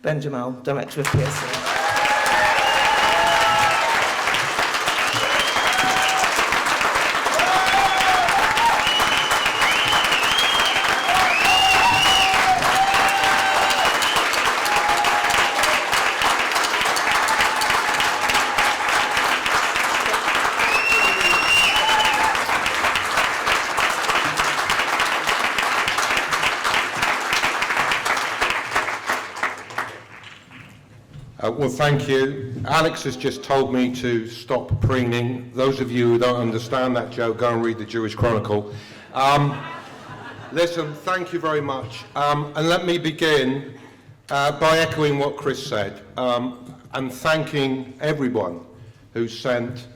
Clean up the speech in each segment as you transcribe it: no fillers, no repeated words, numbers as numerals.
Ben Jamal, Director of PSC. Well, thank you. Alex has just told me to stop preening. Those of you who don't understand that joke, go and read the Jewish Chronicle. Listen, thank you very much. And let me begin by echoing what Chris said and thanking everyone who sent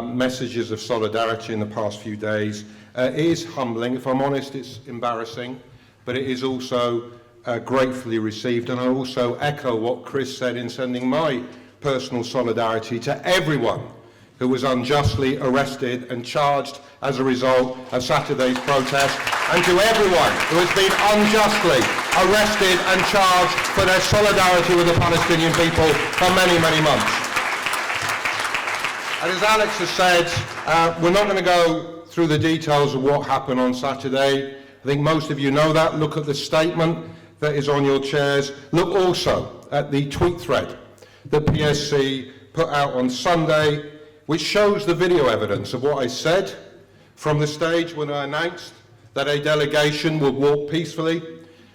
messages of solidarity in the past few days. It is humbling. If I'm honest, it's embarrassing, but it is also gratefully received, and I also echo what Chris said in sending my personal solidarity to everyone who was unjustly arrested and charged as a result of Saturday's protest, and to everyone who has been unjustly arrested and charged for their solidarity with the Palestinian people for many, many months. And as Alex has said, we're not going to go through the details of what happened on Saturday. I think most of you know that. Look at the statement that is on your chairs. Look also at the tweet thread that PSC put out on Sunday, which shows the video evidence of what I said from the stage when I announced that a delegation would walk peacefully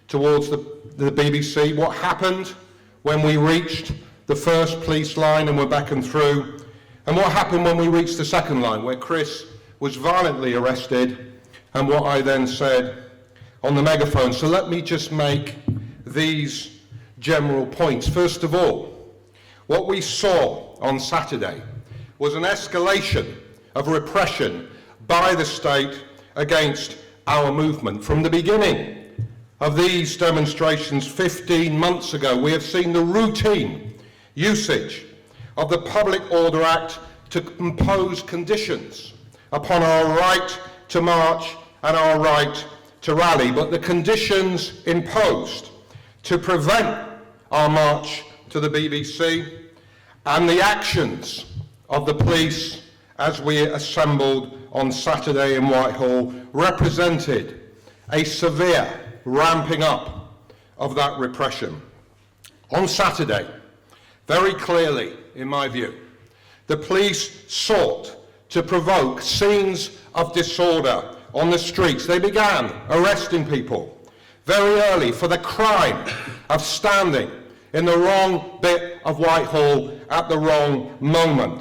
towards the BBC, what happened when we reached the first police line and were back and through, and what happened when we reached the second line, where Chris was violently arrested, and what I then said on the megaphone. So let me just make these general points. First of all, what we saw on Saturday was an escalation of repression by the state against our movement. From the beginning of these demonstrations 15 months ago, we have seen the routine usage of the Public Order Act to impose conditions upon our right to march and our right to rally, but the conditions imposed to prevent our march to the BBC and the actions of the police as we assembled on Saturday in Whitehall represented a severe ramping up of that repression. On Saturday, very clearly, in my view, the police sought to provoke scenes of disorder on the streets. They began arresting people very early for the crime of standing in the wrong bit of Whitehall at the wrong moment.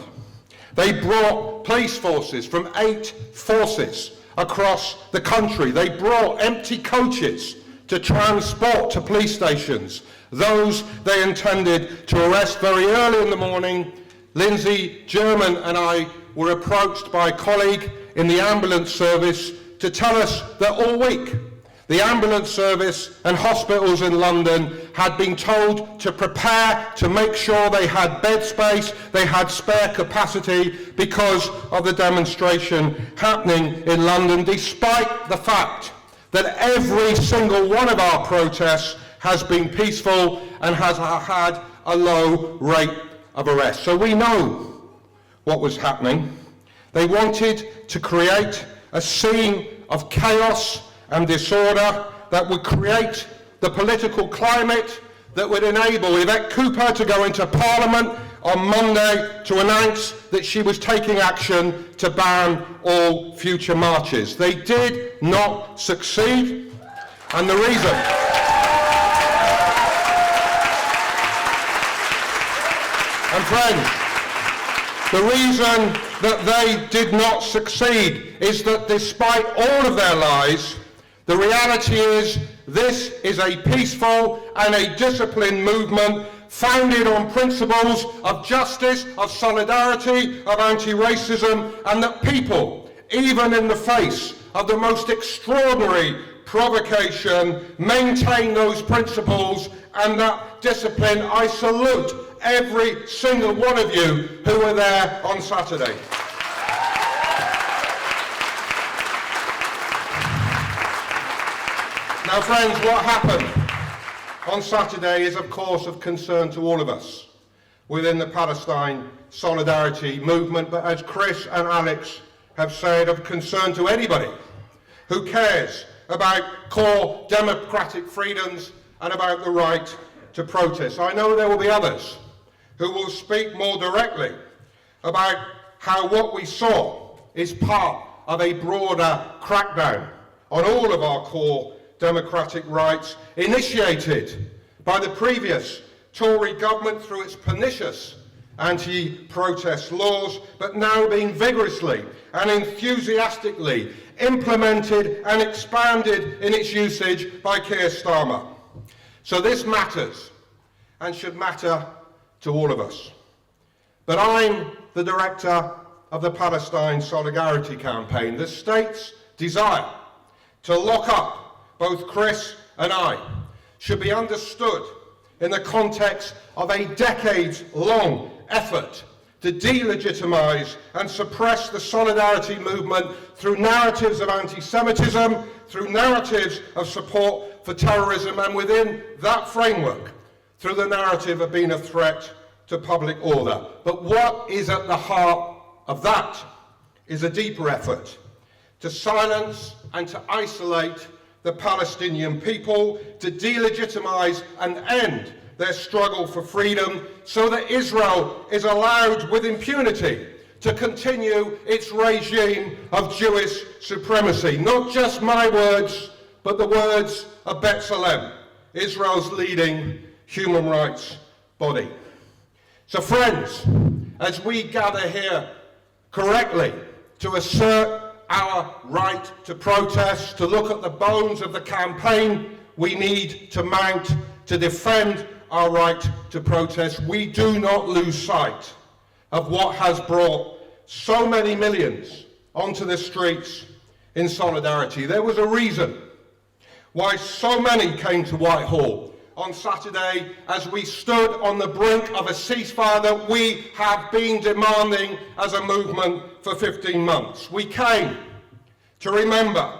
They brought police forces from 8 forces across the country. They brought empty coaches to transport to police stations those they intended to arrest. Very early in the morning, Lindsay German and I were approached by a colleague in the ambulance service to tell us that all week the ambulance service and hospitals in London had been told to prepare to make sure they had bed space, they had spare capacity because of the demonstration happening in London, despite the fact that every single one of our protests has been peaceful and has had a low rate of arrest. So we know what was happening. They wanted to create a scene of chaos and disorder that would create the political climate that would enable Yvette Cooper to go into Parliament on Monday to announce that she was taking action to ban all future marches. They did not succeed, and the reason and friends, the reason that they did not succeed is that despite all of their lies, the reality is this is a peaceful and a disciplined movement founded on principles of justice, of solidarity, of anti-racism, and that people, even in the face of the most extraordinary provocation, maintain those principles and that discipline. I salute every single one of you who were there on Saturday. Now, friends, what happened? on Saturday is, of course, of concern to all of us within the Palestine solidarity movement, but as Chris and Alex have said, of concern to anybody who cares about core democratic freedoms and about the right to protest. I know there will be others who will speak more directly about how what we saw is part of a broader crackdown on all of our core democratic rights initiated by the previous Tory government through its pernicious anti-protest laws, but now being vigorously and enthusiastically implemented and expanded in its usage by Keir Starmer. So this matters and should matter to all of us. But I'm the director of the Palestine Solidarity Campaign. The state's desire to lock up both Chris and I should be understood in the context of a decades-long effort to delegitimise and suppress the solidarity movement through narratives of anti-Semitism, through narratives of support for terrorism, and within that framework, through the narrative of being a threat to public order. But what is at the heart of that is a deeper effort to silence and to isolate the Palestinian people, to delegitimise and end their struggle for freedom so that Israel is allowed with impunity to continue its regime of Jewish supremacy. Not just my words, but the words of B'Tselem, Israel's leading human rights body. So friends, as we gather here correctly to assert our right to protest, to look at the bones of the campaign we need to mount to defend our right to protest, we do not lose sight of what has brought so many millions onto the streets in solidarity. There was a reason why so many came to Whitehall on Saturday as we stood on the brink of a ceasefire that we have been demanding as a movement for 15 months. We came to remember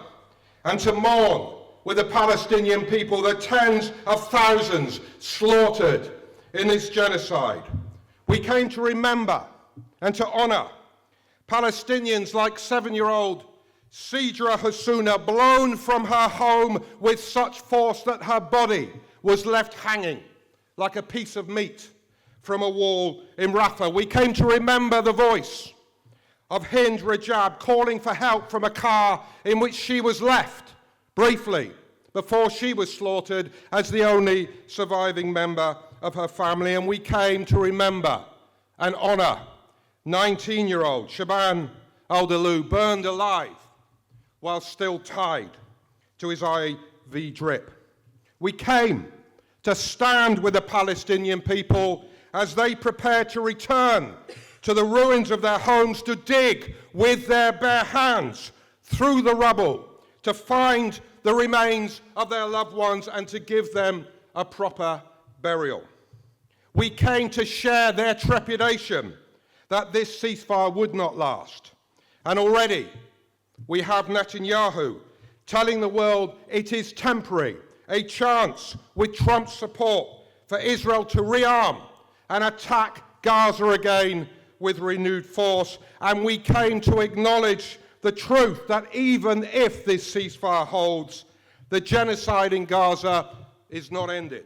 and to mourn with the Palestinian people, the tens of thousands slaughtered in this genocide. We came to remember and to honour Palestinians like 7-year-old Sidra Hassouna, blown from her home with such force that her body was left hanging like a piece of meat from a wall in Rafah. We came to remember the voice of Hind Rajab calling for help from a car in which she was left briefly before she was slaughtered as the only surviving member of her family. And we came to remember and honour 19-year-old Shaban al-Dalou, burned alive while still tied to his IV drip. We came to stand with the Palestinian people as they prepare to return to the ruins of their homes, to dig with their bare hands through the rubble, to find the remains of their loved ones and to give them a proper burial. We came to share their trepidation that this ceasefire would not last. And already we have Netanyahu telling the world it is temporary, a chance with Trump's support for Israel to rearm and attack Gaza again with renewed force. And we came to acknowledge the truth that even if this ceasefire holds, the genocide in Gaza is not ended,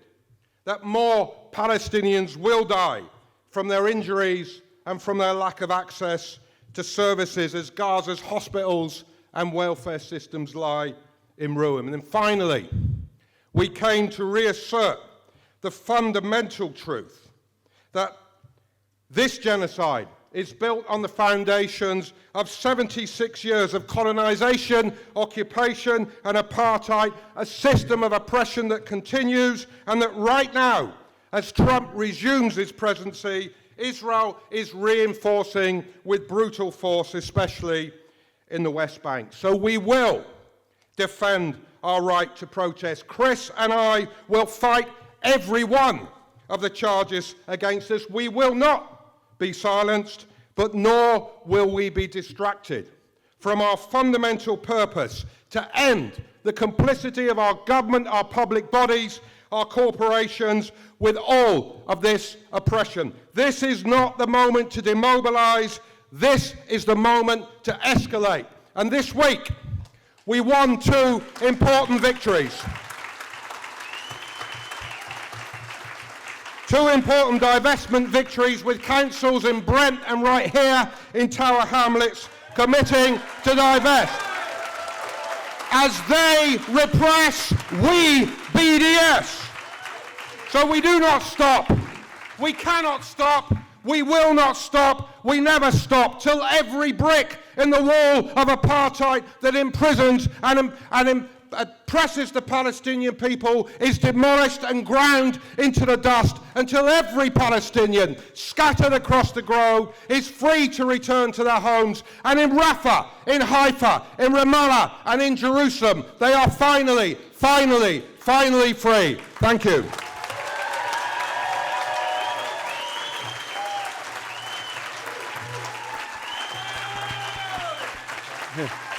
that more Palestinians will die from their injuries and from their lack of access to services as Gaza's hospitals and welfare systems lie in ruin. And then finally, we came to reassert the fundamental truth that this genocide is built on the foundations of 76 years of colonization, occupation, and apartheid, a system of oppression that continues, and that right now, as Trump resumes his presidency, Israel is reinforcing with brutal force, especially in the West Bank. So we will defend our right to protest. Chris and I will fight every one of the charges against us. We will not be silenced, but nor will we be distracted from our fundamental purpose to end the complicity of our government, our public bodies, our corporations with all of this oppression. This is not the moment to demobilise. This is the moment to escalate. And this week, we won 2 important victories. 2 important divestment victories with councils in Brent and right here in Tower Hamlets committing to divest. As they repress, we BDS. So we do not stop. We cannot stop. We will not stop. We never stop till every brick in the wall of apartheid that imprisons and oppresses the Palestinian people is demolished and ground into the dust, until every Palestinian scattered across the globe is free to return to their homes. And in Rafah, in Haifa, in Ramallah and in Jerusalem, they are finally free. Thank you. Yeah.